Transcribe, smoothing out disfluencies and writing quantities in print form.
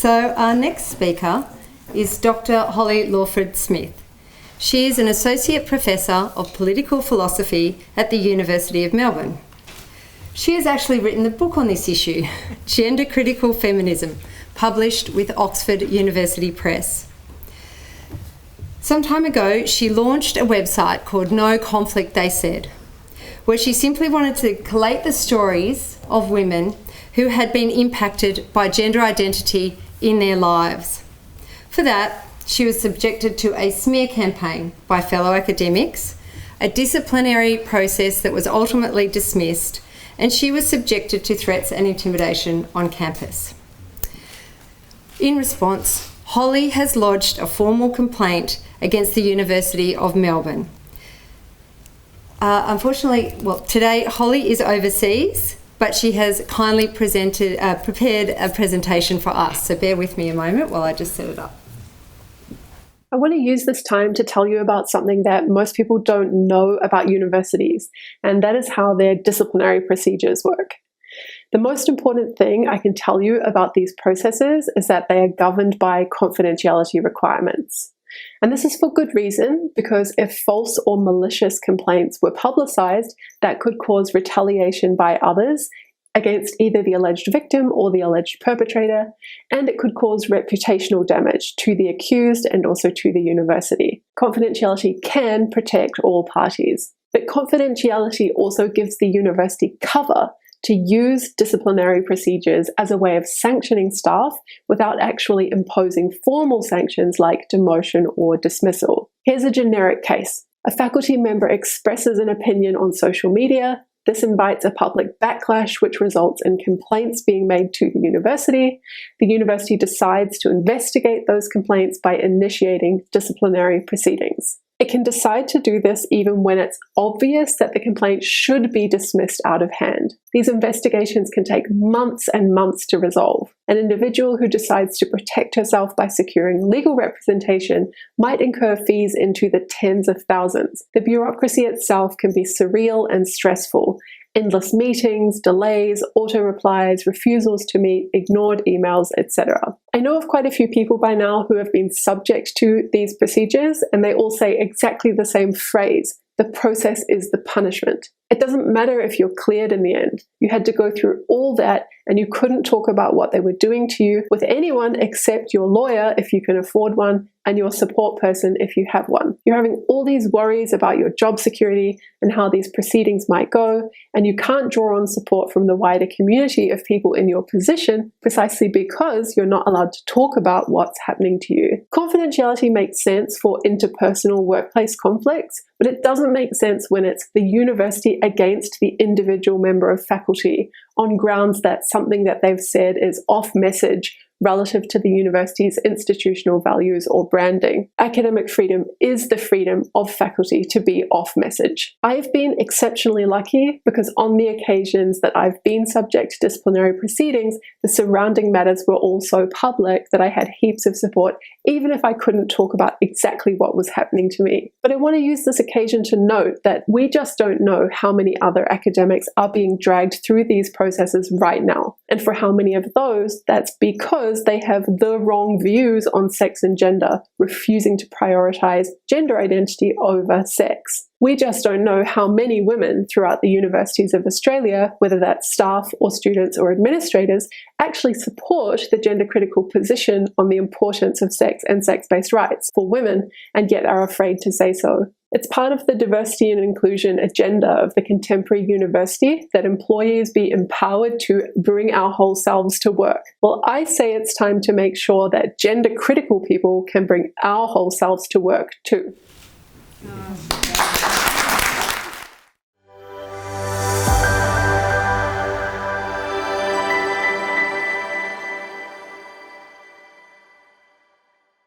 So our next speaker is Dr. Holly Lawford Smith. She is an Associate Professor of Political Philosophy at the University of Melbourne. She has actually written a book on this issue, Gender Critical Feminism, published with Oxford University Press. Some time ago, she launched a website called No Conflict, They Said, where she simply wanted to collate the stories of women who had been impacted by gender identity in their lives. For that, she was subjected to a smear campaign by fellow academics, a disciplinary process that was ultimately dismissed, and she was subjected to threats and intimidation on campus. In response, Holly has lodged a formal complaint against the University of Melbourne. Unfortunately, today Holly is overseas, but she has kindly prepared a presentation for us. So bear with me a moment while I just set it up. I want to use this time to tell you about something that most people don't know about universities, and that is how their disciplinary procedures work. The most important thing I can tell you about these processes is that they are governed by confidentiality requirements. And this is for good reason, because if false or malicious complaints were publicised, that could cause retaliation by others against either the alleged victim or the alleged perpetrator, and it could cause reputational damage to the accused and also to the university. Confidentiality can protect all parties, but confidentiality also gives the university cover to use disciplinary procedures as a way of sanctioning staff without actually imposing formal sanctions like demotion or dismissal. Here's a generic case. A faculty member expresses an opinion on social media. This invites a public backlash, which results in complaints being made to the university. The university decides to investigate those complaints by initiating disciplinary proceedings. It can decide to do this even when it's obvious that the complaint should be dismissed out of hand. These investigations can take months and months to resolve. An individual who decides to protect herself by securing legal representation might incur fees into the tens of thousands. The bureaucracy itself can be surreal and stressful. Endless meetings, delays, auto-replies, refusals to meet, ignored emails, etc. I know of quite a few people by now who have been subject to these procedures, and they all say exactly the same phrase: the process is the punishment. It doesn't matter if you're cleared in the end. You had to go through all that, and you couldn't talk about what they were doing to you with anyone except your lawyer if you can afford one, and your support person if you have one. You're having all these worries about your job security and how these proceedings might go, and you can't draw on support from the wider community of people in your position precisely because you're not allowed to talk about what's happening to you. Confidentiality makes sense for interpersonal workplace conflicts, but it doesn't make sense when it's the university against the individual member of faculty on grounds that something that they've said is off message relative to the university's institutional values or branding. Academic freedom is the freedom of faculty to be off message. I've been exceptionally lucky because on the occasions that I've been subject to disciplinary proceedings, the surrounding matters were all so public that I had heaps of support, even if I couldn't talk about exactly what was happening to me. But I want to use this occasion to note that we just don't know how many other academics are being dragged through these processes right now. And for how many of those, that's because they have the wrong views on sex and gender, refusing to prioritize gender identity over sex. We just don't know how many women throughout the universities of Australia, whether that's staff or students or administrators, actually support the gender-critical position on the importance of sex and sex-based rights for women, and yet are afraid to say so. It's part of the diversity and inclusion agenda of the contemporary university that employees be empowered to bring our whole selves to work. Well, I say it's time to make sure that gender-critical people can bring our whole selves to work too.